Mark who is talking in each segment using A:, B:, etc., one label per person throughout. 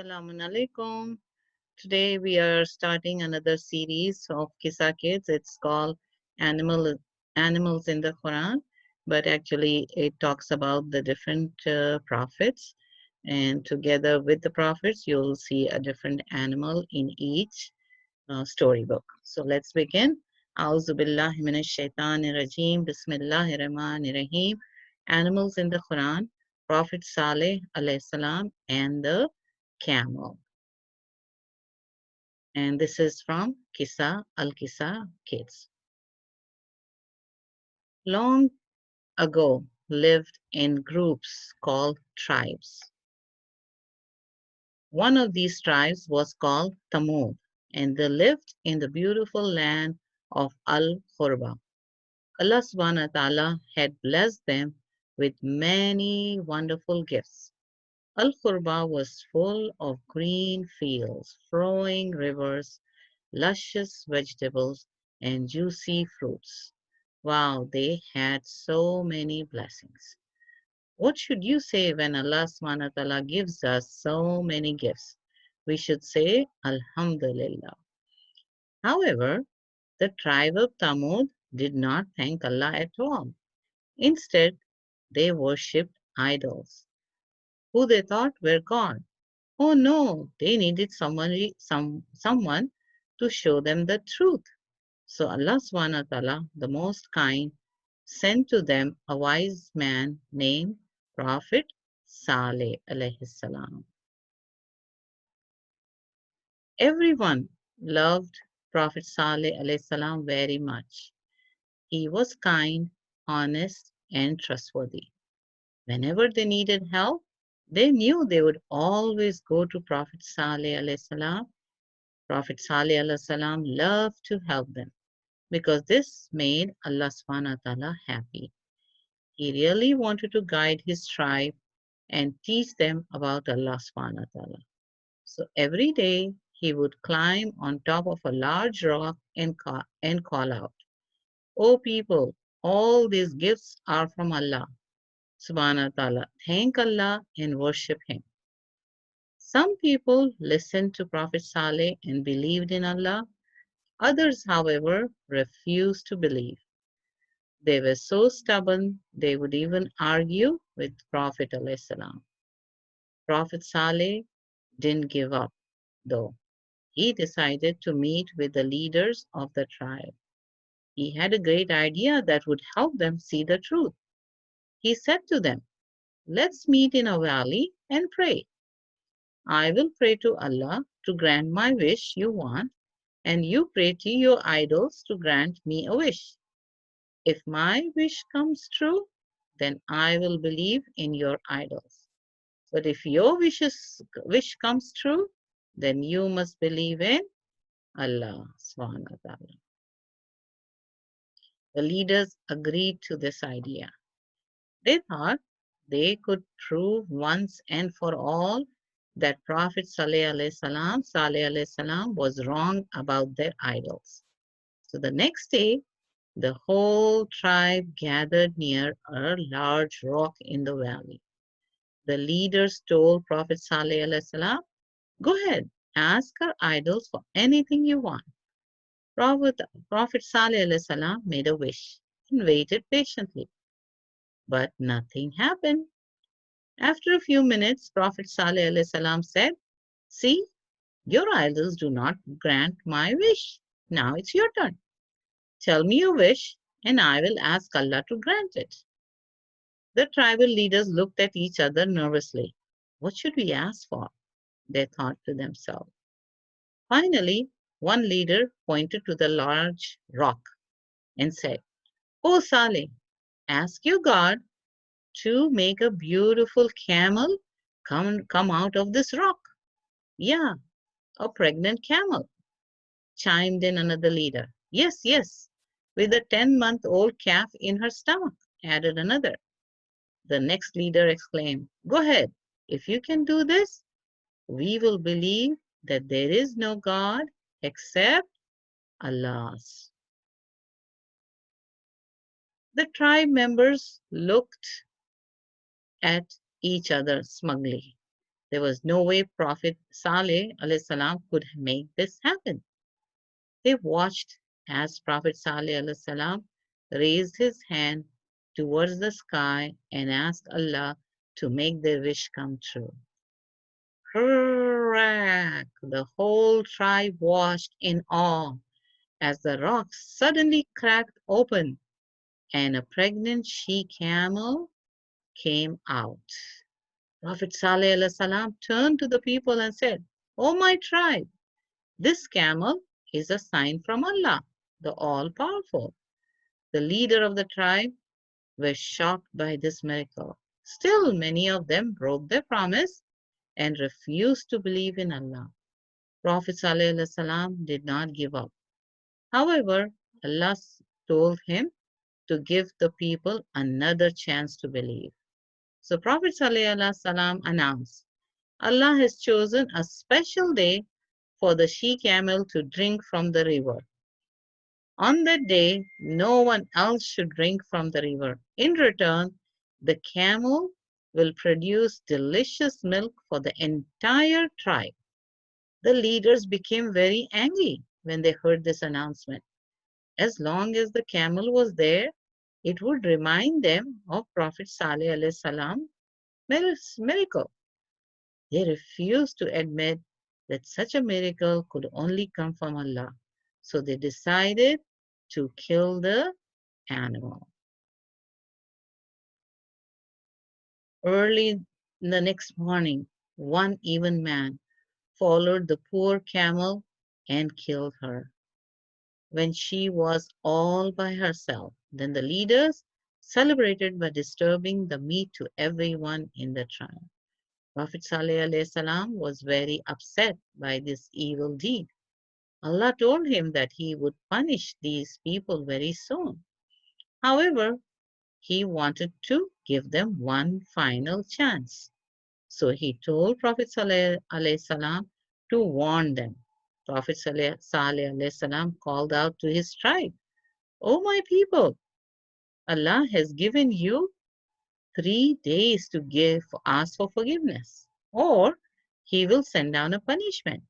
A: Assalamu alaikum. Today we are starting another series of Kisa Kids. It's called Animal Animals in the Quran, but actually it talks about the different prophets, and together with the prophets, you'll see a different animal in each storybook. So let's begin. A'udhu billahi minash shaitanir rajim. Bismillahir rahmanir rahim. Animals in the Quran. Prophet Saleh alayhi salam and the camel. And this is from Kisa Kids. Long ago lived in groups called tribes. One of these tribes was called Tamud, and they lived in the beautiful land of Al-Khurba. Allah subhanahu wa ta'ala had blessed them with many wonderful gifts. Al-Khurba was full of green fields, flowing rivers, luscious vegetables, and juicy fruits. Wow, they had so many blessings. What should you say when Allah subhanahu wa ta'ala gives us so many gifts? We should say Alhamdulillah. However, the tribe of Tamud did not thank Allah at all. Instead, they worshipped idols, who they thought were God. Oh no, they needed someone to show them the truth. So Allah subhanahu wa ta'ala, the most kind, sent to them a wise man named Prophet Saleh alayhi salam. Everyone loved Prophet Saleh alayhi salam very much. He was kind, honest, and trustworthy. Whenever they needed help, they knew they would always go to Prophet Saleh alayhi salam. Prophet Saleh alayhi salam loved to help them because this made Allah subhanahu wa ta'ala happy. He really wanted to guide his tribe and teach them about Allah subhanahu wa ta'ala. So every day he would climb on top of a large rock and call out, "O people, all these gifts are from Allah subhanahu wa ta'ala. Thank Allah and worship him." Some people listened to Prophet Saleh and believed in Allah. Others, however, refused to believe. They were so stubborn they would even argue with Prophet alayhi salam. Prophet Saleh didn't give up, though. He decided to meet with the leaders of the tribe. He had a great idea that would help them see the truth. He said to them, "Let's meet in a valley and pray. I will pray to Allah to grant my wish you want, and you pray to your idols to grant me a wish. If my wish comes true, then I will believe in your idols. But if your wish comes true, then you must believe in Allah subhanahu wa ta'ala." The leaders agreed to this idea. They thought they could prove once and for all that Prophet Saleh alayhi salam was wrong about their idols. So the next day, the whole tribe gathered near a large rock in the valley. The leaders told Prophet Saleh alayhi salam, "Go ahead, ask our idols for anything you want." Prophet, Prophet Saleh alayhi salam made a wish and waited patiently, but nothing happened. After a few minutes, Prophet Saleh alayhi salam said, "See, your idols do not grant my wish. Now it's your turn. Tell me your wish, and I will ask Allah to grant it." The tribal leaders looked at each other nervously. What should we ask for? They thought to themselves. Finally, one leader pointed to the large rock and said, "Oh Saleh, ask your God to make a beautiful camel come out of this rock." "Yeah, a pregnant camel," chimed in another leader. "Yes, yes, with a 10-month-old calf in her stomach," added another. The next leader exclaimed, "Go ahead. If you can do this, we will believe that there is no God except Allah's." The tribe members looked at each other smugly. There was no way Prophet Saleh alayhi salam could make this happen. They watched as Prophet Saleh alayhi salam raised his hand towards the sky and asked Allah to make their wish come true. Crack! The whole tribe watched in awe as the rocks suddenly cracked open and a pregnant she camel came out. Prophet Saleh alayhi salam turned to the people and said, "O my tribe, this camel is a sign from Allah, the All-Powerful." The leader of the tribe were shocked by this miracle. Still, many of them broke their promise and refused to believe in Allah. Prophet Saleh alayhi salam did not give up. However, Allah told him to give the people another chance to believe. So Prophet Saleh alayhi salam announced, Allah has chosen a special day for the she camel to drink from the river. On that day, no one else should drink from the river. In return, the camel will produce delicious milk for the entire tribe. The leaders became very angry when they heard this announcement. As long as the camel was there, it would remind them of Prophet Saleh alayhi salam miracle. They refused to admit that such a miracle could only come from Allah. So they decided to kill the animal. Early the next morning, one evil man followed the poor camel and killed her. When she was all by herself, then the leaders celebrated by disturbing the meat to everyone in the tribe. Prophet Saleh alayhi salam was very upset by this evil deed. Allah told him that he would punish these people very soon. However, he wanted to give them one final chance. So he told Prophet Saleh alayhi salam to warn them. Prophet Saleh alayhi salam called out to his tribe, "O my people, Allah has given you 3 days to ask for forgiveness, or He will send down a punishment."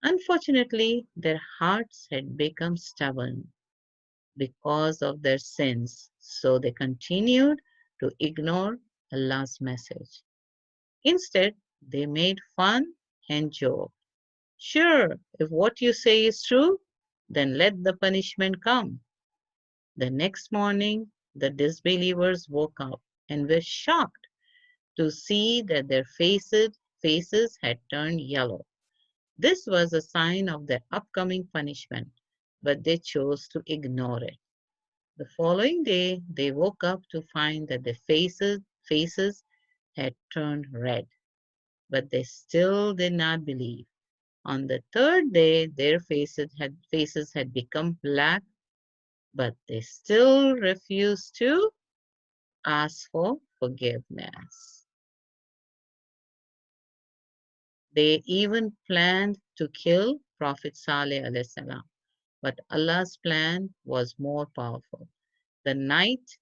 A: Unfortunately, their hearts had become stubborn because of their sins, so they continued to ignore Allah's message. Instead, they made fun and joked. "Sure, if what you say is true, then let the punishment come." The next morning, the disbelievers woke up and were shocked to see that their faces had turned yellow. This was a sign of their upcoming punishment, but they chose to ignore it. The following day, they woke up to find that their faces had turned red, but they still did not believe. On the third day, their faces had become black, but they still refused to ask for forgiveness. They even planned to kill Prophet Saleh alayhi salam, but Allah's plan was more powerful. The night,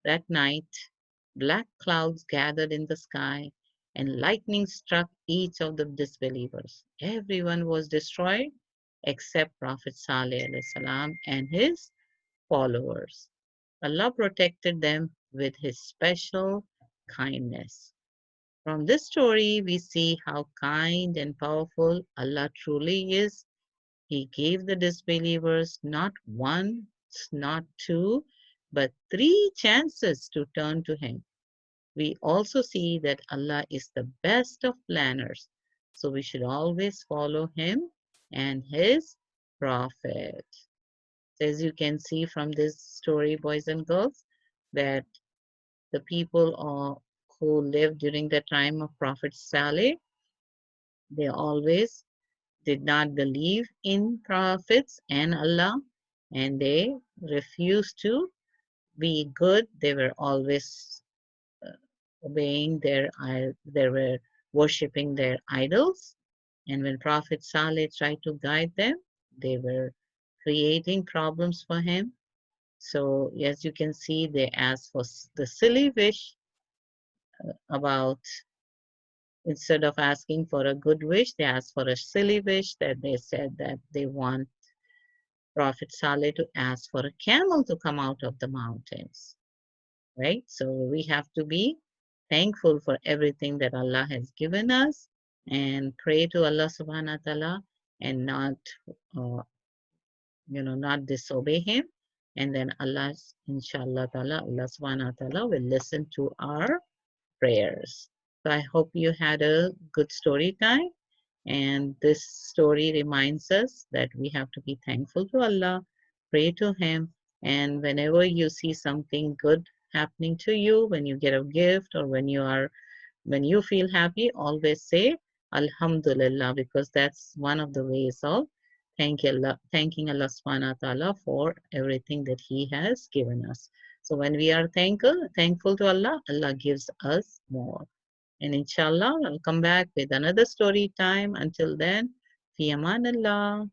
A: that night, black clouds gathered in the sky and lightning struck each of the disbelievers. Everyone was destroyed except Prophet Saleh alayhi salam and his followers. Allah protected them with his special kindness. From this story, we see how kind and powerful Allah truly is. He gave the disbelievers not one, not two, but 3 chances to turn to Him. We also see that Allah is the best of planners, so we should always follow Him and His Prophet. As you can see from this story, boys and girls, that the people who lived during the time of Prophet Saleh, they always did not believe in prophets and Allah, and they refused to be good. They were always obeying they were worshipping their idols. And when Prophet Saleh tried to guide them, they were creating problems for him. So as you can see, they asked for the silly wish about Instead of asking for a good wish, they asked for a silly wish that they said that they want Prophet Saleh to ask for a camel to come out of the mountains, right? So we have to be thankful for everything that Allah has given us and pray to Allah subhanahu wa ta'ala and not, uh, not disobey Him. And then Allah, inshallah ta'ala, Allah subhanahu wa ta'ala will listen to our prayers. So I hope you had a good story time. And this story reminds us that we have to be thankful to Allah, pray to Him, and whenever you see something good happening to you, when you get a gift or when you feel happy, always say Alhamdulillah, because that's one of the ways of thanking Allah subhanahu wa ta'ala for everything that He has given us. So when we are thankful to Allah, Allah gives us more. And inshallah, I'll come back with another story time. Until then, fi aman Allah.